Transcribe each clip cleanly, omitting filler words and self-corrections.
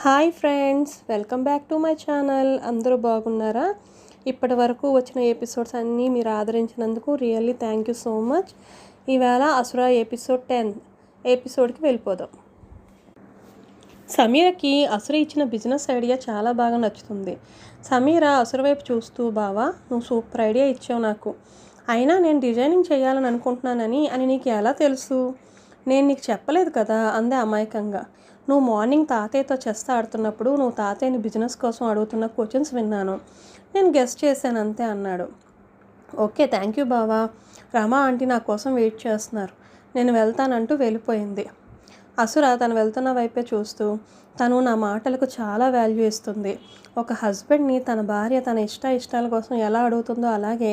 Hi friends, welcome back to my channel. అందరూ బాగున్నారా? ఇప్పటి వరకు వచ్చిన ఎపిసోడ్స్ అన్నీ మీరు ఆదరించినందుకు really thank you so much. ఈవేళ అసుర ఎపిసోడ్ 10 ఎపిసోడ్కి వెళ్ళిపోదాం. సమీరకి అసుర ఇచ్చిన బిజినెస్ ఐడియా చాలా బాగా నచ్చుతుంది. సమీర అసుర వైపు చూస్తూ, బావా నువ్వు సూపర్ ఐడియా ఇచ్చావు నాకు. అయినా నేను డిజైనింగ్ చేయాలని అనుకుంటున్నానని నీకు ఎలా తెలుసు? నేను నీకు చెప్పలేదు కదా అందే అమాయకంగా. నువ్వు మార్నింగ్ తాతయ్యతో చెస్ ఆడుతున్నప్పుడు నువ్వు తాతయ్యని బిజినెస్ కోసం అడుగుతున్న క్వశ్చన్స్ విన్నాను. నేను గెస్ట్ చేశాను అంతే అన్నాడు. ఓకే, థ్యాంక్ యూ బావా. రమా ఆంటీ నా కోసం వెయిట్ చేస్తున్నారు, నేను వెళ్తానంటూ వెళ్ళిపోయింది. అసుర తను వెళ్తున్న వైపే చూస్తూ, తను నా మాటలకు చాలా వాల్యూ ఇస్తుంది. ఒక హస్బెండ్ని తన భార్య తన ఇష్టాల కోసం ఎలా అడుగుతుందో అలాగే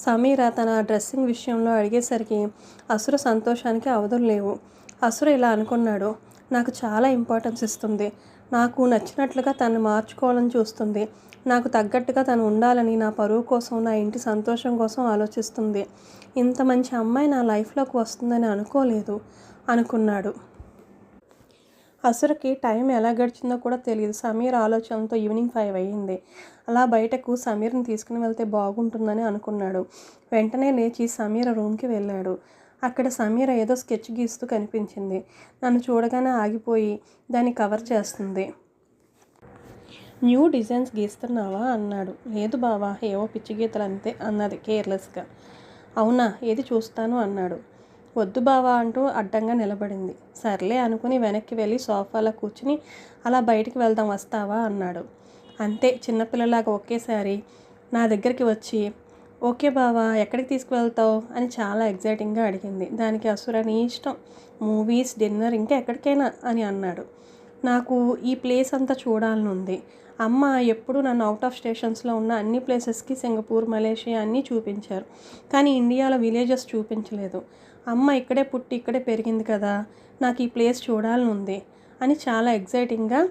సమీర తన డ్రెస్సింగ్ విషయంలో అడిగేసరికి అసుర సంతోషానికి అవధులు లేవు. అసుర ఇలా అనుకున్నాడు, నాకు చాలా ఇంపార్టెన్స్ ఇస్తుంది, నాకు నచ్చినట్లుగా తను మార్చుకోవాలని చూస్తుంది, నాకు తగ్గట్టుగా తను ఉండాలని, నా పరువు కోసం, నా ఇంటి సంతోషం కోసం ఆలోచిస్తుంది. ఇంత మంచి అమ్మాయి నా లైఫ్లోకి వస్తుందని అనుకోలేదు అనుకున్నాడు. అసురకి టైం ఎలా గడిచిందో కూడా తెలియదు. సమీర్ ఆలోచనతో ఈవినింగ్ 5 అయ్యింది. అలా బయటకు సమీర్ని తీసుకుని వెళ్తే బాగుంటుందని అనుకున్నాడు. వెంటనే లేచి సమీర రూమ్కి వెళ్ళాడు. అక్కడ సమీర ఏదో స్కెచ్ గీస్తూ కనిపించింది. నన్ను చూడగానే ఆగిపోయి దాన్ని కవర్ చేస్తుంది. న్యూ డిజైన్స్ గీస్తున్నావా అన్నాడు. లేదు బావా, ఏవో పిచ్చి గీతలు అంతే అన్నది కేర్లెస్గా. అవునా, ఏది చూస్తాను అన్నాడు. వద్దు బావా అంటూ అడ్డంగా నిలబడింది. సర్లే అనుకుని వెనక్కి వెళ్ళి సోఫాలో కూర్చుని అలా బయటికి వెళ్దాం, వస్తావా అన్నాడు. అంతే చిన్నపిల్లలాగా ఒకేసారి నా దగ్గరికి వచ్చి, ఓకే బావా ఎక్కడికి తీసుకువెళ్తావు అని చాలా ఎగ్జైటింగ్గా అడిగింది. దానికి అసుర నీ ఇష్టం, మూవీస్, డిన్నర్, ఇంకా ఎక్కడికైనా అని అన్నాడు. నాకు ఈ ప్లేస్ అంతా చూడాలని ఉంది. అమ్మ ఎప్పుడు నన్ను అవుట్ ఆఫ్ స్టేషన్స్లో ఉన్న అన్ని ప్లేసెస్కి, సింగపూర్, మలేషియా అన్నీ చూపించారు, కానీ ఇండియాలో విలేజెస్ చూపించలేదు. అమ్మ ఇక్కడే పుట్టి ఇక్కడే పెరిగింది కదా, నాకు ఈ ప్లేస్ చూడాలని ఉంది అని చాలా ఎగ్జైటింగ్గా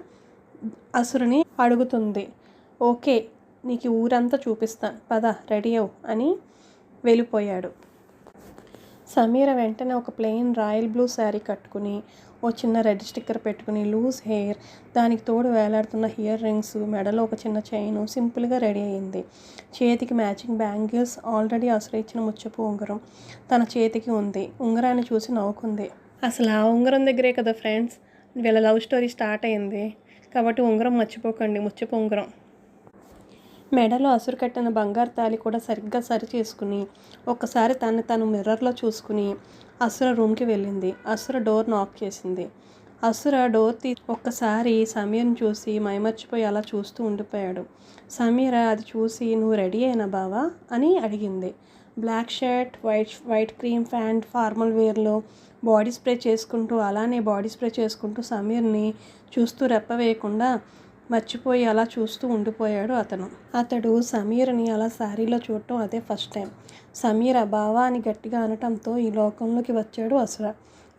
అసురుని అడుగుతుంది. ఓకే, నీకు ఊరంతా చూపిస్తాను, పద రెడీ అవు అని వెళ్ళిపోయాడు. సమీర వెంటనే ఒక ప్లెయిన్ రాయల్ బ్లూ శారీ కట్టుకుని, ఓ చిన్న రెడ్ స్టిక్కర్ పెట్టుకుని, లూజ్ హెయిర్, దానికి తోడు వేలాడుతున్న ఇయర్ రింగ్స్, మెడలో ఒక చిన్న చైను, సింపుల్గా రెడీ అయ్యింది. చేతికి మ్యాచింగ్ బ్యాంగిల్స్, ఆల్రెడీ అసుర ఇచ్చిన ముచ్చపు ఉంగరం తన చేతికి ఉంది. ఉంగరాన్ని చూసి నవ్వుకుంది. అసలు ఆ ఉంగరం దగ్గరే కదా ఫ్రెండ్స్ వీళ్ళ లవ్ స్టోరీ స్టార్ట్ అయింది, కాబట్టి ఉంగరం మర్చిపోకండి, ముచ్చపు ఉంగరం. మెడలో అసురు కట్టిన బంగారు తాళి కూడా సరిగ్గా సరి చేసుకుని ఒక్కసారి తను మిర్రర్లో చూసుకుని అసుర రూమ్కి వెళ్ళింది. అసుర డోర్ నాక్ చేసింది. అసుర డోర్ ఒక్కసారి సమీర్ని చూసి మైమర్చిపోయి అలా చూస్తూ ఉండిపోయాడు. సమీర అది చూసి, నువ్వు రెడీ అయినా బావా అని అడిగింది. Black shirt, white cream pant, formal వేర్లో బాడీ స్ప్రే చేసుకుంటూ సమీర్ని చూస్తూ రెప్ప వేయకుండా మర్చిపోయి అలా చూస్తూ ఉండిపోయాడు అతడు సమీరని అలా శారీలో చూడటం అదే ఫస్ట్ టైం. సమీర బావా అని గట్టిగా అనటంతో ఈ లోకంలోకి వచ్చాడు అసుర.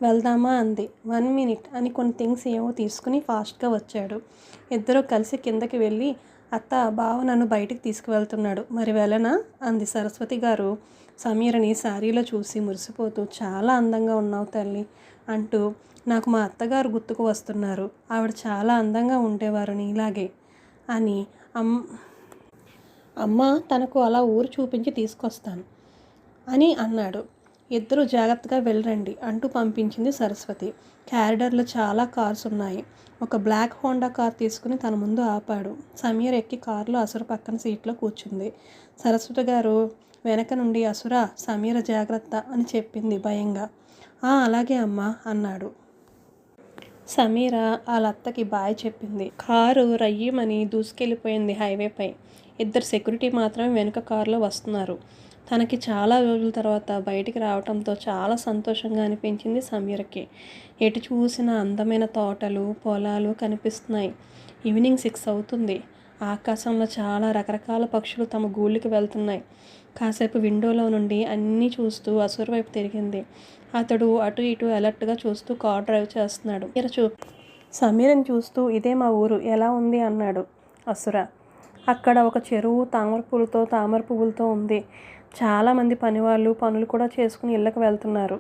వెళ్దామా అంది. 1 minute అని కొన్ని థింగ్స్ ఏమో తీసుకుని ఫాస్ట్గా వచ్చాడు. ఇద్దరూ కలిసి కిందకి వెళ్ళి, అత్త బావ నన్ను బయటికి తీసుకువెళ్తున్నాడు, మరి వెళ్ళనా అంది. సరస్వతి గారు సమీరని శారీలో చూసి మురిసిపోతూ, చాలా అందంగా ఉన్నావు తల్లి అంటూ, నాకు మా అత్తగారు గుర్తుకు వస్తున్నారు, ఆవిడ చాలా అందంగా ఉండేవారు నీలాగే అని. అమ్మ తనకు అలా ఊరు చూపించి తీసుకొస్తాను అని అన్నాడు. ఇద్దరు జాగ్రత్తగా వెళ్ళరండి అంటూ పంపించింది సరస్వతి. క్యారిడర్లో చాలా కార్స్ ఉన్నాయి. ఒక బ్లాక్ హోండా కార్ తీసుకుని తన ముందు ఆపాడు. సమీర్ ఎక్కి కారులో అసుర పక్కన సీట్లో కూర్చుంది. సరస్వతి గారు వెనక నుండి, అసుర సమీర జాగ్రత్త అని చెప్పింది భయంగా. అలాగే అమ్మా అన్నాడు. సమీర వాళ్ళ అత్తకి బాయ్ చెప్పింది. కారు రయ్యమని దూసుకెళ్ళిపోయింది హైవేపై. ఇద్దరు సెక్యూరిటీ మాత్రమే వెనుక కారులో వస్తున్నారు. తనకి చాలా రోజుల తర్వాత బయటికి రావడంతో చాలా సంతోషంగా అనిపించింది సమీరకి. ఎటు చూసినా అందమైన తోటలు, పొలాలు కనిపిస్తున్నాయి. ఈవినింగ్ 6 అవుతుంది. ఆకాశంలో చాలా రకరకాల పక్షులు తమ గూళ్ళకి వెళ్తున్నాయి. కాసేపు విండోలో నుండి అన్నీ చూస్తూ అసుర వైపు తిరిగింది. అతడు అటు ఇటు అలర్ట్గా చూస్తూ కార్ డ్రైవ్ చేస్తున్నాడు. సమీరని చూస్తూ, ఇదే మా ఊరు, ఎలా ఉంది అన్నాడు అసుర. అక్కడ ఒక చెరువు తామర పువ్వులతో ఉంది. చాలామంది పనివాళ్ళు పనులు కూడా చేసుకుని ఇళ్ళకి వెళ్తున్నారు.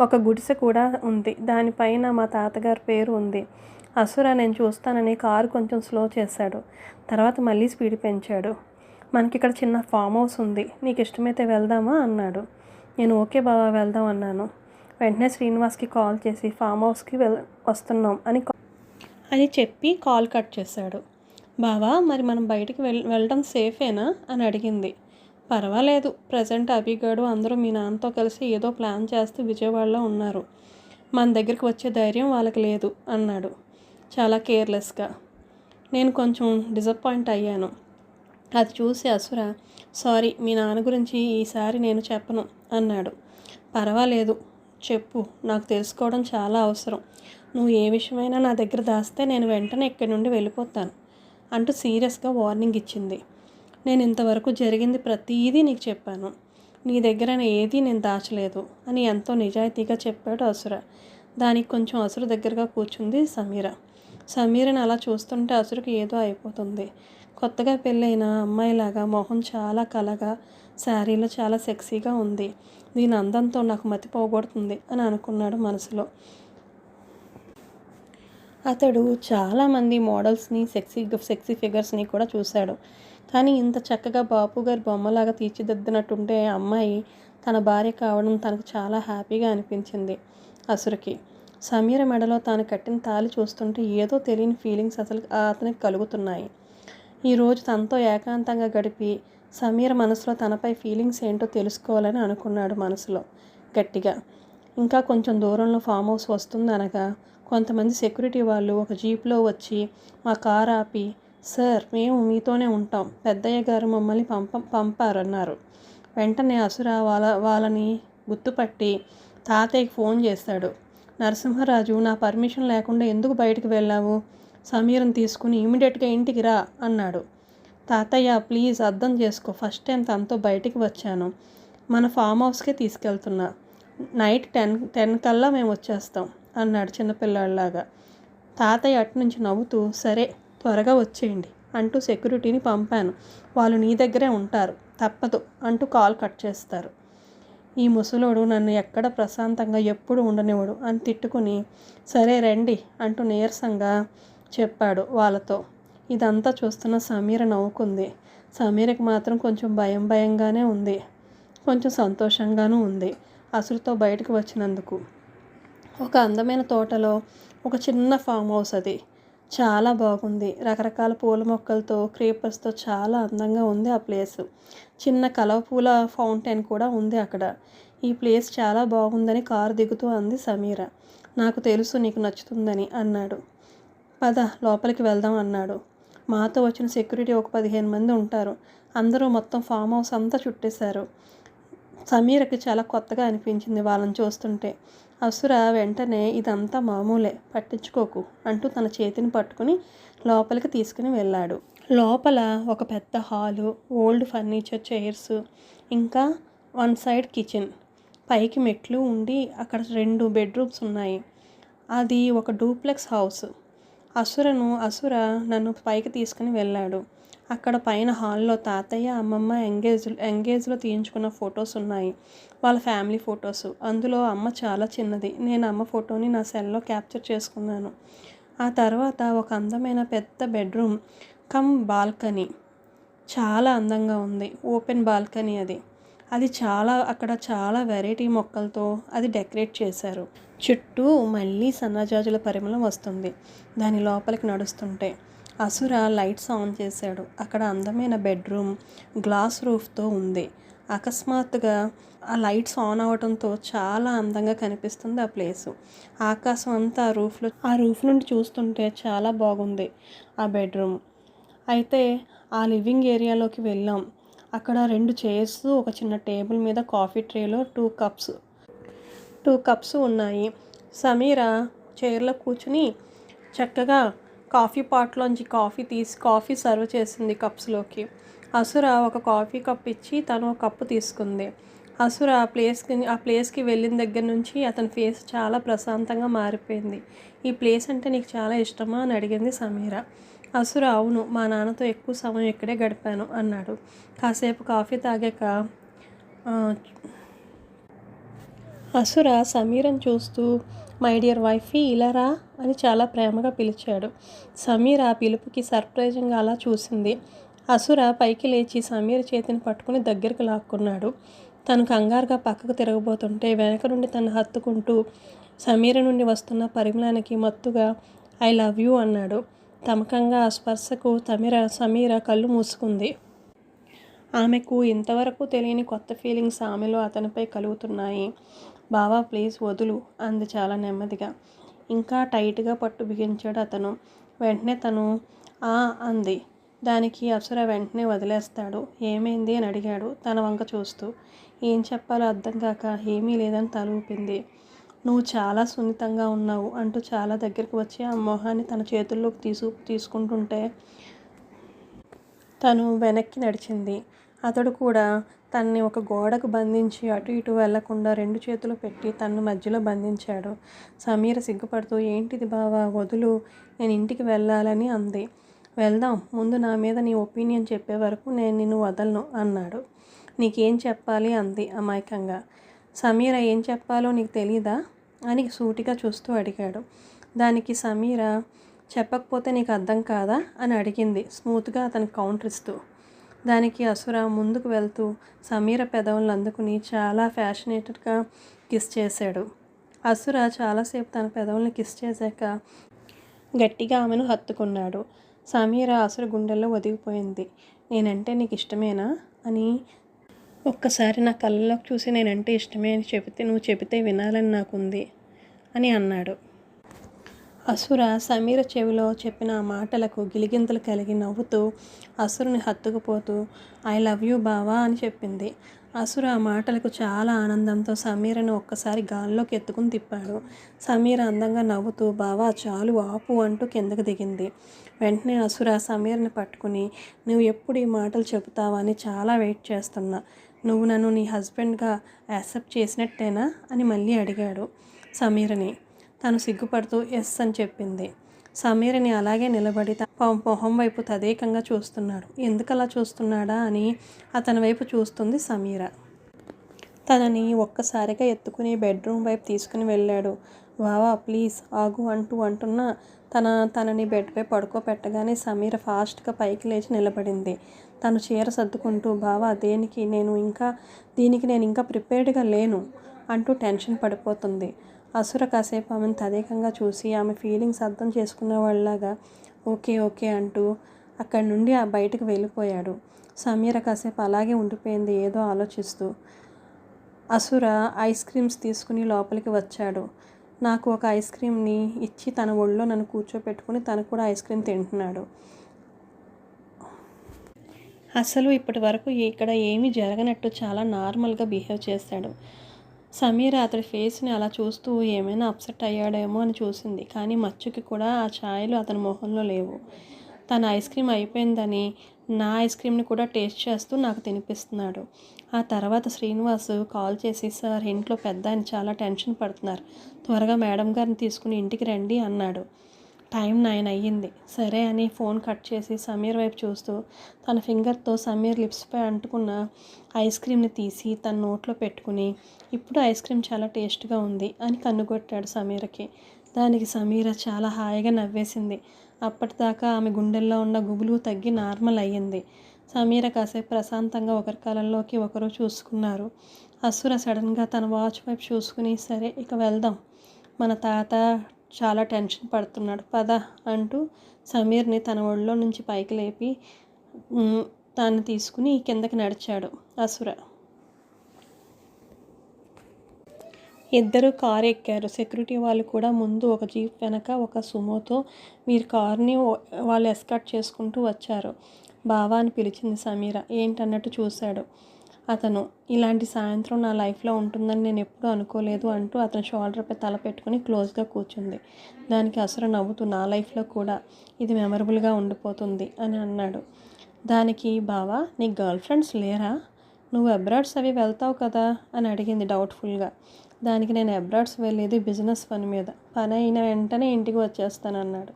ఒక గుడిసె కూడా ఉంది. దానిపైన మా తాతగారి పేరు ఉంది. అసుర నేను చూస్తానని కారు కొంచెం స్లో చేశాడు. తర్వాత మళ్ళీ స్పీడ్ పెంచాడు. మనకి ఇక్కడ చిన్న ఫామ్ హౌస్ ఉంది, నీకు ఇష్టమైతే వెళ్దామా అన్నాడు. నేను ఓకే బావా వెళ్దాం అన్నాను. వెంటనే శ్రీనివాస్కి కాల్ చేసి ఫామ్ హౌస్కి వస్తున్నాం అని చెప్పి కాల్ కట్ చేశాడు. బావా మరి మనం బయటికి వెళ్ళడం సేఫేనా అని అడిగింది. పర్వాలేదు, ప్రజెంట్ అభిగాడు అందరూ మీ నాన్నతో కలిసి ఏదో ప్లాన్ చేస్తూ విజయవాడలో ఉన్నారు. మన దగ్గరికి వచ్చే ధైర్యం వాళ్ళకి లేదు అన్నాడు చాలా కేర్లెస్గా. నేను కొంచెం డిసప్పాయింట్ అయ్యాను. అది చూసి అసుర సారీ, మీ నాన్న గురించి ఈసారి నేను చెప్పను అన్నాడు. పర్వాలేదు చెప్పు, నాకు తెలుసుకోవడం చాలా అవసరం. నువ్వు ఏ విషయమైనా నా దగ్గర దాస్తే నేను వెంటనే ఇక్కడి నుండి వెళ్ళిపోతాను అంటూ సీరియస్గా వార్నింగ్ ఇచ్చింది. నేను ఇంతవరకు జరిగింది ప్రతీదీ నీకు చెప్పాను, నీ దగ్గర ఏదీ నేను దాచలేదు అని ఎంతో నిజాయితీగా చెప్పాడు అసుర. దానికి కొంచెం అసురు దగ్గరగా కూర్చుంది సమీర. సమీరని అలా చూస్తుంటే అసురుకి ఏదో అయిపోతుంది. కొత్తగా పెళ్ళైన అమ్మాయిలాగా మొహం చాలా కలగా, శారీలో చాలా సెక్సీగా ఉంది. దీని అందంతో నాకు మతి పోగొడుతుంది అని అనుకున్నాడు మనసులో. అతడు చాలామంది మోడల్స్ని, సెక్సీ ఫిగర్స్ని కూడా చూశాడు. కానీ ఇంత చక్కగా బాపు గారి బొమ్మలాగా తీర్చిదిద్దినట్టుంటే అమ్మాయి తన భార్య కావడం తనకు చాలా హ్యాపీగా అనిపించింది అసురుకి. సమీర మెడలో తాను కట్టిన తాళి చూస్తుంటే ఏదో తెలియని ఫీలింగ్స్ అతనికి కలుగుతున్నాయి. ఈరోజు తనతో ఏకాంతంగా గడిపి సమీర మనసులో తనపై ఫీలింగ్స్ ఏంటో తెలుసుకోవాలని అనుకున్నాడు మనసులో గట్టిగా. ఇంకా కొంచెం దూరంలో ఫామ్ హౌస్ వస్తుంది అనగా కొంతమంది సెక్యూరిటీ వాళ్ళు ఒక జీప్లో వచ్చి మా కార్ ఆపి, సార్ మేము మీతోనే ఉంటాం, పెద్దయ్య గారు మమ్మల్ని పంపారన్నారు. వెంటనే అసుర వాళ్ళని గుర్తుపట్టి తాతయ్యకి ఫోన్ చేశాడు. నరసింహరాజు, నా పర్మిషన్ లేకుండా ఎందుకు బయటకు వెళ్ళావు? సమీరను తీసుకుని ఇమీడియట్గా ఇంటికి రా అన్నాడు. తాతయ్య ప్లీజ్ అర్థం చేసుకో, ఫస్ట్ టైం తనతో బయటికి వచ్చాను, మన ఫామ్ హౌస్కే తీసుకెళ్తున్నా, నైట్ 10 కల్లా మేము వచ్చేస్తాం అన్నాడు చిన్నపిల్లాడిలాగా. తాతయ్య అటు నుంచి నవ్వుతూ సరే త్వరగా వచ్చేయండి అంటూ సెక్యూరిటీని పంపాను, వాళ్ళు నీ దగ్గరే ఉంటారు, తప్పదు అంటూ కాల్ కట్ చేస్తారు. ఈ ముసలోడు నన్ను ఎక్కడ ప్రశాంతంగా ఎప్పుడు ఉండనివ్వడు అని తిట్టుకుని సరే రండి అంటూ నీరసంగా చెప్పాడు వాళ్ళతో. ఇదంతా చూస్తున్న సమీర నవ్వుకుంది. సమీరకి మాత్రం కొంచెం భయంగానే ఉంది, కొంచెం సంతోషంగానూ ఉంది అసురుతో బయటకు వచ్చినందుకు. ఒక అందమైన తోటలో ఒక చిన్న ఫామ్ హౌస్, అది చాలా బాగుంది. రకరకాల పూల మొక్కలతో, క్రీపర్స్తో చాలా అందంగా ఉంది ఆ ప్లేస్. చిన్న కలవ పూల ఫౌంటైన్ కూడా ఉంది అక్కడ. ఈ ప్లేస్ చాలా బాగుందని కారు దిగుతూ అంది సమీర. నాకు తెలుసు నీకు నచ్చుతుందని అన్నాడు. పద లోపలికి వెళ్దాం అన్నాడు. మాతో వచ్చిన సెక్యూరిటీ ఒక 15 మంది ఉంటారు. అందరూ మొత్తం ఫామ్ హౌస్ అంతా చుట్టేశారు. సమీరకి చాలా కొత్తగా అనిపించింది వాళ్ళని చూస్తుంటే. అసుర వెంటనే ఇదంతా మామూలే, పట్టించుకోకు అంటూ తన చేతిని పట్టుకుని లోపలికి తీసుకుని వెళ్ళాడు. లోపల ఒక పెద్ద హాలు, ఓల్డ్ ఫర్నిచర్, చైర్స్, ఇంకా 1 సైడ్ కిచెన్, పైకి మెట్లు ఉండి అక్కడ 2 బెడ్రూమ్స్ ఉన్నాయి. అది ఒక డూప్లెక్స్ హౌస్. అసుర నన్ను పైకి తీసుకుని వెళ్ళాడు. అక్కడ పైన హాల్లో తాతయ్య అమ్మమ్మ ఎంగేజ్లో తీయించుకున్న ఫొటోస్ ఉన్నాయి, వాళ్ళ ఫ్యామిలీ ఫొటోస్. అందులో అమ్మ చాలా చిన్నది. నేను అమ్మ ఫోటోని నా సెల్లో క్యాప్చర్ చేసుకున్నాను. ఆ తర్వాత ఒక అందమైన పెద్ద బెడ్రూమ్ కమ్ బాల్కనీ, చాలా అందంగా ఉంది. ఓపెన్ బాల్కనీ అది అక్కడ చాలా వెరైటీ మొక్కలతో అది డెకరేట్ చేశారు. చుట్టూ మళ్ళీ సన్నజాజుల పరిమళం వస్తుంది దాని లోపలికి నడుస్తుంటే. అసుర లైట్స్ ఆన్ చేశాడు. అక్కడ అందమైన బెడ్రూమ్ గ్లాస్ రూఫ్తో ఉంది. అకస్మాత్తుగా ఆ లైట్స్ ఆన్ అవడంతో చాలా అందంగా కనిపిస్తుంది ఆ ప్లేసు. ఆకాశం అంతా ఆ రూఫ్ నుండి చూస్తుంటే చాలా బాగుంది ఆ బెడ్రూమ్. అయితే ఆ లివింగ్ ఏరియాలోకి వెళ్ళాం. అక్కడ 2 చైర్స్, ఒక చిన్న టేబుల్ మీద కాఫీ ట్రేలో 2 కప్స్ ఉన్నాయి. సమీర చైర్లో కూర్చుని చక్కగా కాఫీ పాట్లోంచి కాఫీ సర్వ్ చేసింది కప్స్లోకి. అసుర ఒక కాఫీ కప్ ఇచ్చి తను ఒక కప్పు తీసుకుంది. అసుర ఆ ప్లేస్కి వెళ్ళిన దగ్గర నుంచి అతని ఫేస్ చాలా ప్రశాంతంగా మారిపోయింది. ఈ ప్లేస్ అంటే నీకు చాలా ఇష్టమా అని అడిగింది సమీర. అసుర అవును, మా నాన్నతో ఎక్కువ సమయం ఇక్కడే గడిపాను అన్నాడు. కాసేపు కాఫీ తాగాక అసుర సమీరను చూస్తూ మై డియర్ వైఫీ ఇలా రా అని చాలా ప్రేమగా పిలిచాడు. సమీర ఆ పిలుపుకి సర్ప్రైజింగ్గా అలా చూసింది. అసుర పైకి లేచి సమీర చేతిని పట్టుకుని దగ్గరికి లాక్కున్నాడు. తను కంగారుగా పక్కకు తిరగబోతుంటే వెనక నుండి తను హత్తుకుంటూ సమీర నుండి వస్తున్న పరిమళానికి మత్తుగా ఐ లవ్ యూ అన్నాడు. తమకంగా ఆ స్పర్శకు సమీర కళ్ళు మూసుకుంది. ఆమెకు ఇంతవరకు తెలియని కొత్త ఫీలింగ్స్ ఆమెలో అతనిపై కలుగుతున్నాయి. బావా ప్లీజ్ వదులు అంది చాలా నెమ్మదిగా. ఇంకా టైట్గా పట్టు బిగించాడు అతను. వెంటనే తను ఆ అంది. దానికి అసుర వెంటనే వదిలేస్తాడు. ఏమైంది అని అడిగాడు తన వంక చూస్తూ. ఏం చెప్పాలో అర్థం కాక ఏమీ లేదని తల ఊపింది. నువ్వు చాలా సున్నితంగా ఉన్నావు అంటూ చాలా దగ్గరికి వచ్చి ఆ మొహాన్ని తన చేతుల్లోకి తీసుకుంటుంటే తను వెనక్కి నడిచింది. అతడు కూడా తనని ఒక గోడకు బంధించి అటు ఇటు వెళ్లకుండా 2 చేతులు పెట్టి తన్ను మధ్యలో బంధించాడు. సమీర సిగ్గుపడుతూ ఏంటిది బావా వదులు, నేను ఇంటికి వెళ్ళాలని అంది. వెళ్దాం, ముందు నా మీద నీ ఒపీనియన్ చెప్పే వరకు నేను నిన్ను వదలను అన్నాడు. నీకేం చెప్పాలి అంది అమాయకంగా. సమీర ఏం చెప్పాలో నీకు తెలీదా అని సూటిగా చూస్తూ అడిగాడు. దానికి సమీర చెప్పకపోతే నీకు అర్థం కాదా అని అడిగింది స్మూత్గా అతనికి కౌంటర్ ఇస్తూ. దానికి అసుర ముందుకు వెళ్తూ సమీర పెదవులను అందుకుని చాలా ఫ్యాషనేటెడ్గా కిస్ చేశాడు. అసుర చాలాసేపు తన పెదవులను కిస్ చేశాక గట్టిగా ఆమెను హత్తుకున్నాడు. సమీర అసుర గుండెల్లో ఒదిగిపోయింది. నేనంటే నీకు ఇష్టమేనా అని ఒక్కసారి నా కళ్ళలోకి చూసి నేనంటే ఇష్టమే అని నువ్వు చెబితే వినాలని నాకుంది అని అన్నాడు. అసుర సమీర చెవిలో చెప్పిన ఆ మాటలకు గిలిగింతలు కలిగి నవ్వుతూ అసురుని హత్తుకుపోతూ ఐ లవ్ యూ బావా అని చెప్పింది. అసుర ఆ మాటలకు చాలా ఆనందంతో సమీరను ఒక్కసారి గాల్లోకి ఎత్తుకుని తిప్పాడు. సమీర అందంగా నవ్వుతూ బావా చాలు ఆపు అంటూ కిందకు దిగింది. వెంటనే అసుర సమీరని పట్టుకుని నువ్వు ఎప్పుడు ఈ మాటలు చెబుతావా అని చాలా వెయిట్ చేస్తున్నా, నువ్వు నన్ను నీ హస్బెండ్గా యాక్సెప్ట్ చేసినట్టేనా అని మళ్ళీ అడిగాడు సమీరని. తను సిగ్గుపడుతూ ఎస్ అని చెప్పింది. సమీరని అలాగే నిలబడి మొహం వైపు తదేకంగా చూస్తున్నాడు. ఎందుకలా చూస్తున్నాడా అని అతని వైపు చూస్తుంది సమీర. తనని ఒక్కసారిగా ఎత్తుకుని బెడ్రూమ్ వైపు తీసుకుని వెళ్ళాడు. వావా ప్లీజ్ ఆగు అంటున్నా తనని బెడ్పై పడుకోబెట్టగానే సమీర ఫాస్ట్గా పైకి లేచి నిలబడింది. తను చీర సర్దుకుంటూ బావా దీనికి నేను ఇంకా ప్రిపేర్డ్గా లేను అంటూ టెన్షన్ పడిపోతుంది. అసుర కాసేపు ఆమెను తదేకంగా చూసి ఆమె ఫీలింగ్స్ అర్థం చేసుకున్న వాళ్ళలాగా ఓకే ఓకే అంటూ అక్కడి నుండి బయటకు వెళ్ళిపోయాడు. సమీర కాసేపు అలాగే ఉండిపోయింది ఏదో ఆలోచిస్తూ. అసుర ఐస్ క్రీమ్స్ తీసుకుని లోపలికి వచ్చాడు. నాకు ఒక ఐస్ క్రీమ్ని ఇచ్చి తన ఒళ్ళో నన్ను కూర్చోపెట్టుకుని తను కూడా ఐస్ క్రీమ్ తింటున్నాడు. అసలు ఇప్పటి వరకు ఇక్కడ ఏమీ జరగనట్టు చాలా నార్మల్గా బిహేవ్ చేశాడు. సమీర అతడి ఫేస్ని అలా చూస్తూ ఏమైనా అప్సెట్ అయ్యాడేమో అని చూసింది. కానీ మచ్చుకి కూడా ఆ ఛాయలు అతని మొహంలో లేవు. తన ఐస్ క్రీమ్ అయిపోయిందని నా ఐస్ క్రీమ్ని కూడా టేస్ట్ చేస్తూ నాకు తినిపిస్తున్నాడు. ఆ తర్వాత శ్రీనివాస్ కాల్ చేసి సార్ ఇంట్లో పెద్ద ఆయన చాలా టెన్షన్ పడుతున్నారు, త్వరగా మేడం గారిని తీసుకుని ఇంటికి రండి అన్నాడు. టైం 9 అయ్యింది. సరే అని ఫోన్ కట్ చేసి సమీర్ వైపు చూస్తూ తన ఫింగర్తో సమీర్ లిప్స్పై అంటుకున్న ఐస్ క్రీమ్ని తీసి తన నోట్లో పెట్టుకుని ఇప్పుడు ఐస్ క్రీమ్ చాలా టేస్ట్గా ఉంది అని కన్నుకొట్టాడు సమీరకి. దానికి సమీర చాలా హాయిగా నవ్వేసింది. అప్పటిదాకా ఆమె గుండెల్లో ఉన్న గుబులు తగ్గి నార్మల్ అయ్యింది. సమీర కాసేపు ప్రశాంతంగా ఒకరి కళ్ళల్లోకి ఒకరు చూసుకున్నారు. అసుర సడన్గా తన వాచ్ వైపు చూసుకుని సరే ఇక వెళ్దాం, మన తాత చాలా టెన్షన్ పడుతున్నాడు పద అంటూ సమీర్ని తన ఒళ్ళో నుంచి పైకి లేపి తాను తీసుకుని కిందకి నడిచాడు అసుర. ఇద్దరు కారు ఎక్కారు. సెక్యూరిటీ వాళ్ళు కూడా ముందు ఒక జీప్ వెనక ఒక సుమోతో వీరి కారుని వాళ్ళు ఎస్కార్ట్ చేసుకుంటూ వచ్చారు. బావా అని పిలిచింది సమీర. ఏంటన్నట్టు చూశాడు అతను. ఇలాంటి సాయంత్రం నా లైఫ్లో ఉంటుందని నేను ఎప్పుడూ అనుకోలేదు అంటూ అతని షోల్డర్పై తల పెట్టుకుని క్లోజ్గా కూర్చుంది. దానికి అసుర నవ్వుతూ నా లైఫ్లో కూడా ఇది మెమరబుల్గా ఉండిపోతుంది అని అన్నాడు. దానికి బావా నీకు గర్ల్ ఫ్రెండ్స్ లేరా, నువ్వు అబ్రాడ్స్ అవి వెళ్తావు కదా అని అడిగింది డౌట్ఫుల్గా. దానికి నేను అబ్రాడ్స్ వెళ్ళేది బిజినెస్ పని మీద, పని అయిన వెంటనే ఇంటికి వచ్చేస్తానన్నాడు.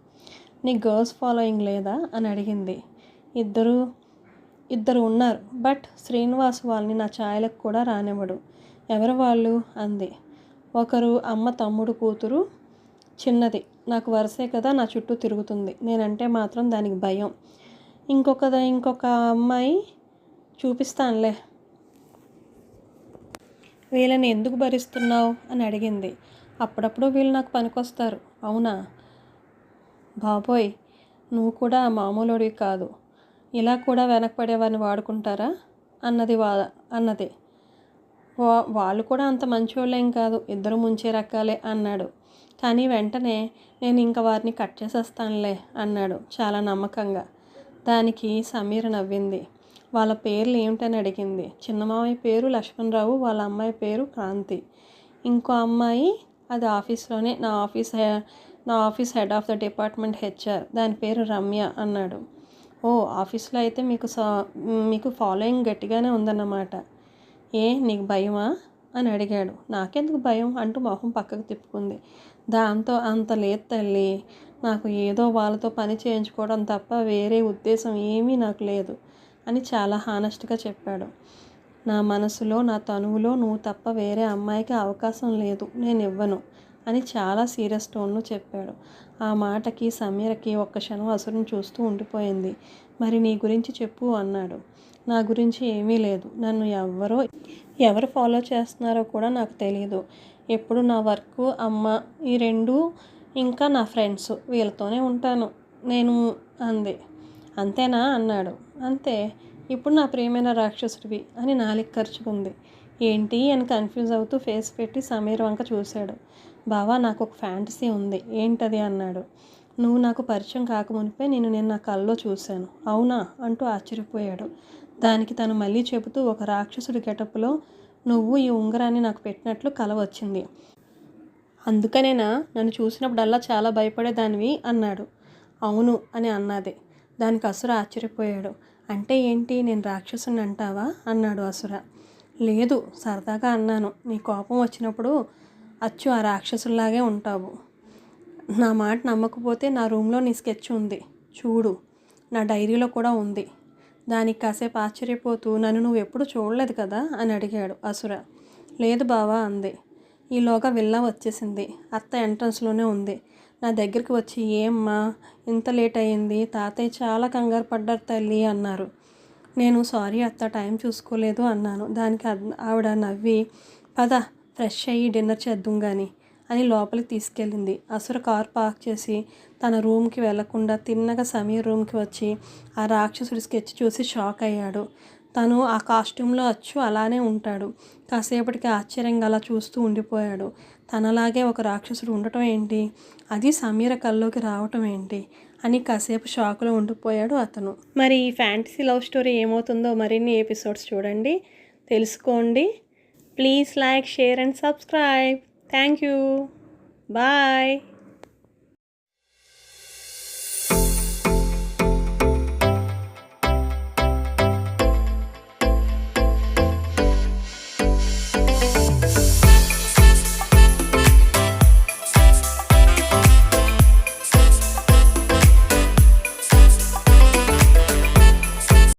నీకు గర్ల్స్ ఫాలోయింగ్ లేదా అని అడిగింది. ఇద్దరు ఉన్నారు, బట్ శ్రీనివాస్ వాళ్ళని నా ఛాయలకు కూడా రానివ్వడు. ఎవరు వాళ్ళు అంది. ఒకరు అమ్మ తమ్ముడు కూతురు, చిన్నది, నాకు వరుసే కదా, నా చుట్టూ తిరుగుతుంది, నేనంటే మాత్రం దానికి భయం. ఇంకొక అమ్మాయి చూపిస్తానులే, వీళ్ళని ఎందుకు భరిస్తున్నావు అని అడిగింది. అప్పుడప్పుడు వీళ్ళు నాకు పనికొస్తారు. అవునా బాబోయ్, నువ్వు కూడా మామూలుడివి కాదు, ఇలా కూడా వెనకపడేవారిని వాడుకుంటారా అన్నది. వాళ్ళు కూడా అంత మంచివాళ్ళేం కాదు, ఇద్దరు ముంచే రకాలే అన్నాడు. కానీ వెంటనే నేను ఇంకా వారిని కట్ చేసేస్తానులే అన్నాడు చాలా నమ్మకంగా. దానికి సమీర నవ్వింది. వాళ్ళ పేర్లు ఏమిటని అడిగింది. చిన్న మామయ్య పేరు లక్ష్మణరావు, వాళ్ళ అమ్మాయి పేరు క్రాంతి. ఇంకో అమ్మాయి అది ఆఫీస్లోనే, నా office head of the department HR, దాని పేరు రమ్య అన్నాడు. ఓ, ఆఫీస్లో అయితే మీకు ఫాలోయింగ్ గట్టిగానే ఉందన్నమాట. నీకు భయమా అని అడిగాడు. నాకెందుకు భయం అంటూ మొహం పక్కకు తిప్పుకుంది. దాంతో అంత లేదు తల్లి, నాకు ఏదో వాళ్ళతో పని చేయించుకోవడం తప్ప వేరే ఉద్దేశం ఏమీ నాకు లేదు అని చాలా హానెస్ట్గా చెప్పాడు. నా మనసులో, నా తనువులో నువ్వు తప్ప వేరే అమ్మాయికి అవకాశం లేదు, నేను ఇవ్వను అని చాలా సీరియస్ టోన్లో చెప్పాడు. ఆ మాటకి సమీరకి ఒక్క క్షణం అసురుని చూస్తూ ఉండిపోయింది. మరి నీ గురించి చెప్పు అన్నాడు. నా గురించి ఏమీ లేదు, నన్ను ఎవరు ఫాలో చేస్తున్నారో కూడా నాకు తెలియదు. ఎప్పుడు నా వర్క్, అమ్మ, ఈ రెండు, ఇంకా నా ఫ్రెండ్స్, వీళ్ళతోనే ఉంటాను నేను అంది. అంతేనా అన్నాడు. అంతే, ఇప్పుడు నా ప్రియమైన రాక్షసుడివి అని నాలిక ఖర్చుకుంది. ఏంటి అని కన్ఫ్యూజ్ అవుతూ ఫేస్ పెట్టి సమీర్ వంక చూశాడు. బావా, నాకు ఒక ఫ్యాంటసీ ఉంది. ఏంటది అన్నాడు. నువ్వు నాకు పరిచయం కాకమునిపే నేను నా కల్లో చూశాను. అవునా అంటూ ఆశ్చర్యపోయాడు. దానికి తను మళ్ళీ చెబుతూ, ఒక రాక్షసుడి గెటప్లో నువ్వు ఈ ఉంగరాన్ని నాకు పెట్టినట్లు కల వచ్చింది. అందుకనేనా నన్ను చూసినప్పుడల్లా చాలా భయపడేదానివి అన్నాడు. అవును అని అన్నది. దానికి అసుర ఆశ్చర్యపోయాడు. అంటే ఏంటి, నేను రాక్షసుని అంటావా అన్నాడు అసుర. లేదు, సరదాగా అన్నాను. నీ కోపం వచ్చినప్పుడు అచ్చు ఆ రాక్షసుల్లాగే ఉంటావు. నా మాట నమ్మకపోతే నా రూమ్లో నీ స్కెచ్ ఉంది చూడు, నా డైరీలో కూడా ఉంది. దానికి కాసేపు ఆశ్చర్యపోతూ, నన్ను నువ్వు ఎప్పుడు చూడలేదు కదా అని అడిగాడు అసుర. లేదు బావా అంది. ఈలోగా విల్లా వచ్చేసింది. అత్త ఎంట్రన్స్లోనే ఉంది. నా దగ్గరికి వచ్చి, ఏమ్మా ఇంత లేట్ అయ్యింది, తాతయ్య చాలా కంగారు పడ్డారు తల్లి అన్నారు. నేను సారీ అత్త, టైం చూసుకోలేదు అన్నాను. దానికి ఆవిడ నవ్వి, పద ఫ్రెష్ అయ్యి డిన్నర్ చేద్దాం కానీ అని లోపలికి తీసుకెళ్ళింది. అసుర కార్ పార్క్ చేసి తన రూమ్కి వెళ్లకుండా తిన్నగా సమీర్ రూమ్కి వచ్చి ఆ రాక్షసుడి స్కెచ్ చూసి షాక్ అయ్యాడు. తను ఆ కాస్ట్యూమ్లో అచ్చు అలానే ఉంటాడు. కాసేపటికి ఆశ్చర్యంగా అలా చూస్తూ ఉండిపోయాడు. తనలాగే ఒక రాక్షసుడు ఉండటం ఏంటి, అది సమీర కల్లోకి రావటం ఏంటి అని కాసేపు షాక్లో ఉండిపోయాడు అతను. మరి ఈ ఫ్యాంటసీ లవ్ స్టోరీ ఏమవుతుందో మరిన్ని ఎపిసోడ్స్ చూడండి, తెలుసుకోండి. Please like, share and subscribe. Thank you. Bye.